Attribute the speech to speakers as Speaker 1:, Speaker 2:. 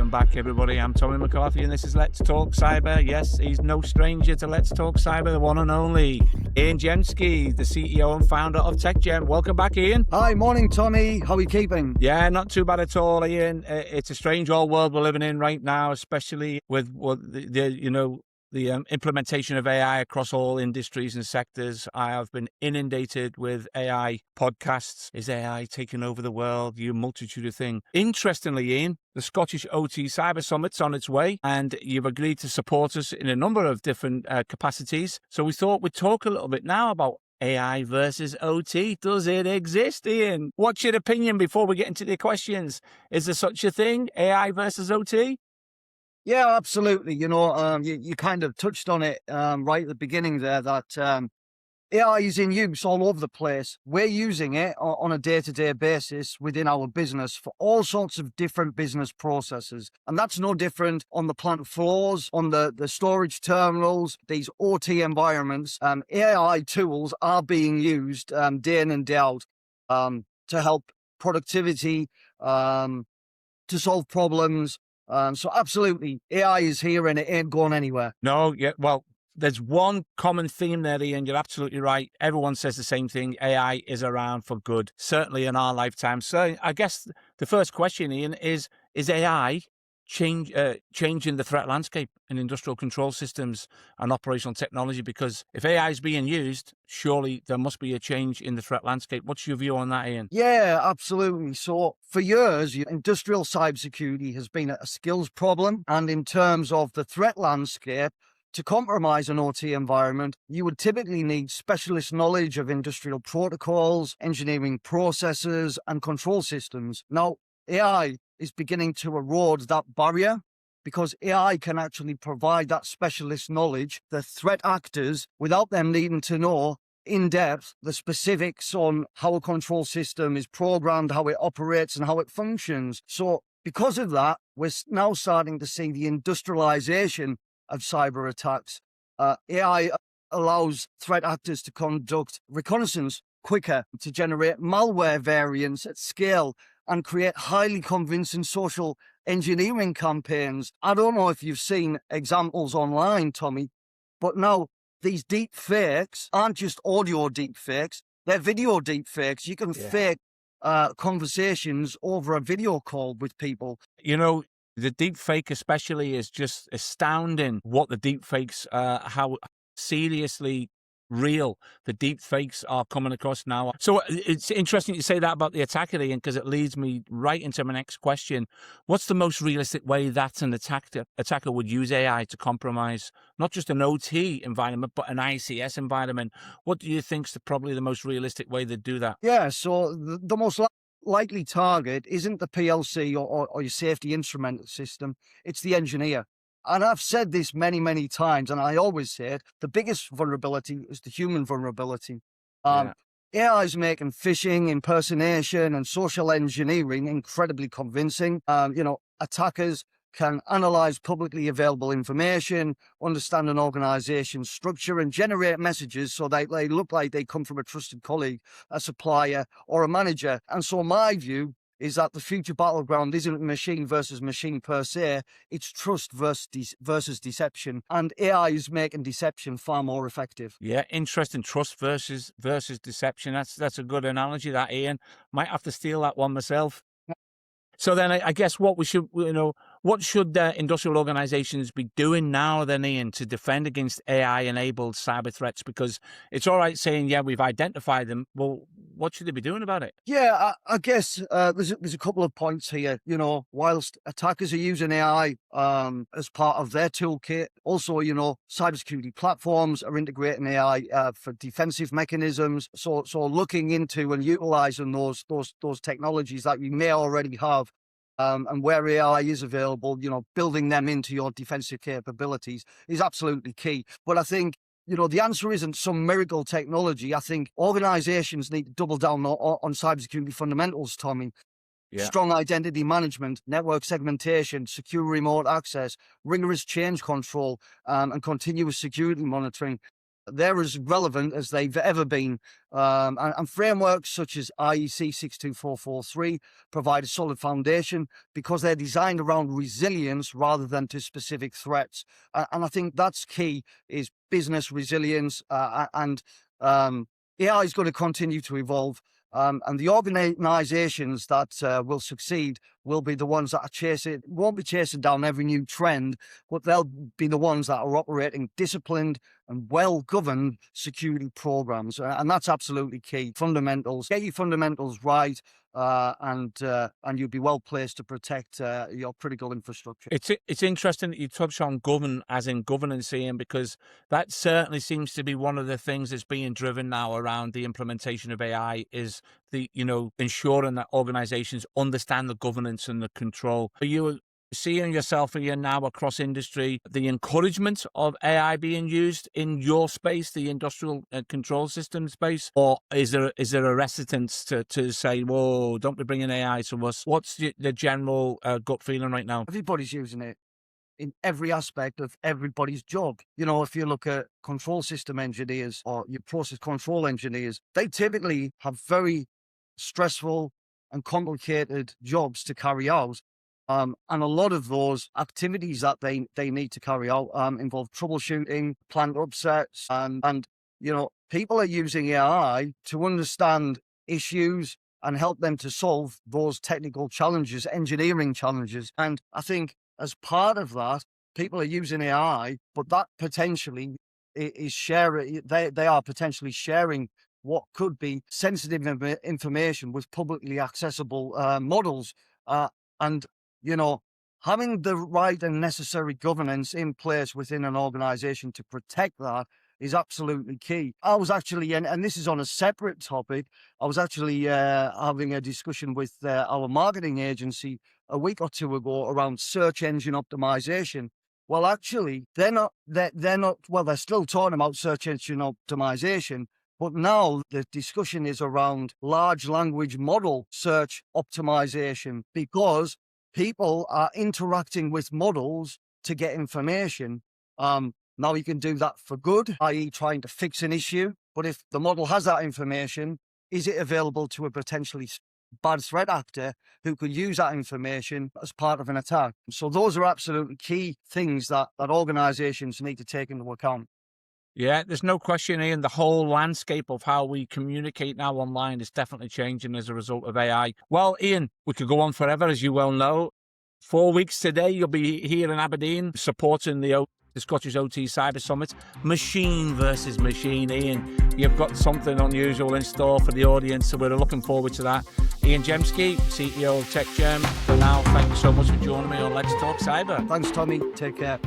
Speaker 1: Welcome back, everybody. I'm Tommy McCarthy, and this is Let's Talk Cyber. Yes, he's no stranger to Let's Talk Cyber, the one and only Ian Gemski, the CEO and founder of TechGem. Welcome back, Ian.
Speaker 2: Hi, morning, Tommy. How are you keeping?
Speaker 1: Yeah, not too bad at all, Ian. It's a strange old world we're living in right now, especially with the implementation of AI across all industries and sectors. I have been inundated with AI podcasts. Is AI taking over the world? You multitude of things. Interestingly, Ian, the Scottish OT Cyber Summit's on its way, and you've agreed to support us in a number of different capacities. So we thought we'd talk a little bit now about AI versus OT. Does it exist, Ian? What's your opinion before we get into the questions? Is there such a thing, AI versus OT?
Speaker 2: Yeah, absolutely. You kind of touched on it right at the beginning there, that AI is in use all over the place. We're using it on a day-to-day basis within our business for all sorts of different business processes. And that's no different on the plant floors, on the storage terminals, these OT environments. AI tools are being used day in and day out to help productivity, to solve problems. So absolutely, AI is here and it ain't going anywhere.
Speaker 1: No, yeah, well, there's one common theme there, Ian. You're absolutely right. Everyone says the same thing. AI is around for good, certainly in our lifetime. So I guess the first question, Ian, is AI changing the threat landscape in industrial control systems and operational technology? Because if AI is being used, surely there must be a change in the threat landscape. What's your view on that, Ian?
Speaker 2: Yeah, absolutely. So for years, industrial cybersecurity has been a skills problem. And in terms of the threat landscape, to compromise an OT environment, you would typically need specialist knowledge of industrial protocols, engineering processes, and control systems. Now, AI is beginning to erode that barrier because AI can actually provide that specialist knowledge, the threat actors, without them needing to know in depth the specifics on how a control system is programmed, how it operates, and how it functions. So because of that, we're now starting to see the industrialization of cyber attacks. AI allows threat actors to conduct reconnaissance quicker, to generate malware variants at scale, and create highly convincing social engineering campaigns. I don't know if you've seen examples online, Tommy, but now these deep fakes aren't just audio deep fakes, they're video deep fakes. You can fake conversations over a video call with people.
Speaker 1: The deep fake especially is just astounding what the deep fakes, how seriously real the deep fakes are coming across now. So it's interesting you say that about the attacker, Ian, because it leads me right into my next question. What's the most realistic way that an attacker would use AI to compromise not just an OT environment, but an ICS environment? What do you think is probably the most realistic way to do that?
Speaker 2: Yeah, so the most likely target isn't the PLC or your safety instrument system, it's the engineer. And I've said this many, many times, and I always say it, the biggest vulnerability is the human vulnerability. AI is making phishing, impersonation, and social engineering incredibly convincing. Attackers can analyze publicly available information, understand an organization's structure, and generate messages so they look like they come from a trusted colleague, a supplier, or a manager. And so my view is that the future battleground isn't machine versus machine per se, it's trust versus deception. And AI is making deception far more effective.
Speaker 1: Yeah, interesting. Trust versus deception. That's a good analogy, that, Ian. Might have to steal that one myself. So then I guess what should industrial organizations be doing now then, Ian, to defend against AI-enabled cyber threats? Because it's all right saying, yeah, we've identified them. Well, what should they be doing about it?
Speaker 2: Yeah, I guess there's a couple of points here. Whilst attackers are using AI as part of their toolkit, also, cybersecurity platforms are integrating AI for defensive mechanisms. So looking into and utilizing those technologies that you may already have. And where AI is available, building them into your defensive capabilities is absolutely key. But I think, the answer isn't some miracle technology. I think organizations need to double down on cybersecurity fundamentals, Tommy. Yeah. Strong identity management, network segmentation, secure remote access, rigorous change control, and continuous security monitoring. they're as relevant as they've ever been. And frameworks such as IEC 62443 provide a solid foundation because they're designed around resilience rather than to specific threats. And I think that's key, is business resilience. And AI is going to continue to evolve. And the organizations that will succeed will be the ones that won't be chasing down every new trend, but they'll be the ones that are operating disciplined and well-governed security programs. And that's absolutely key. Fundamentals. Get your fundamentals right, and you'll be well placed to protect your critical infrastructure.
Speaker 1: It's interesting that you touch on govern as in governance, Ian, because that certainly seems to be one of the things that's being driven now around the implementation of AI, is the ensuring that organizations understand the governance and the control. Are you seeing yourself, Ian, now across industry, the encouragement of AI being used in your space, the industrial control system space, or is there a reticence to say, whoa, don't be bringing AI to us? What's the general gut feeling right now?
Speaker 2: Everybody's using it in every aspect of everybody's job. If you look at control system engineers or your process control engineers, they typically have very stressful and complicated jobs to carry out. And a lot of those activities that they need to carry out involve troubleshooting, plant upsets, and people are using AI to understand issues and help them to solve those technical challenges, engineering challenges. And I think as part of that, people are using AI, but that potentially is sharing. They are potentially sharing what could be sensitive information with publicly accessible models, and having the right and necessary governance in place within an organization to protect that is absolutely key. I was actually, and this is on a separate topic, I was actually having a discussion with our marketing agency a week or two ago around search engine optimization. Well, actually, they're still talking about search engine optimization, but now the discussion is around large language model search optimization, because people are interacting with models to get information. Now you can do that for good, i.e. trying to fix an issue. But if the model has that information, is it available to a potentially bad threat actor who could use that information as part of an attack? So those are absolutely key things that organizations need to take into account.
Speaker 1: Yeah, there's no question, Ian. The whole landscape of how we communicate now online is definitely changing as a result of AI. Well, Ian, we could go on forever, as you well know. 4 weeks today, you'll be here in Aberdeen supporting the Scottish OT Cyber Summit. Machine versus machine. Ian, you've got something unusual in store for the audience, so we're looking forward to that. Ian Gemski, CEO of TechGem. For now, thank you so much for joining me on Let's Talk Cyber.
Speaker 2: Thanks, Tommy. Take care.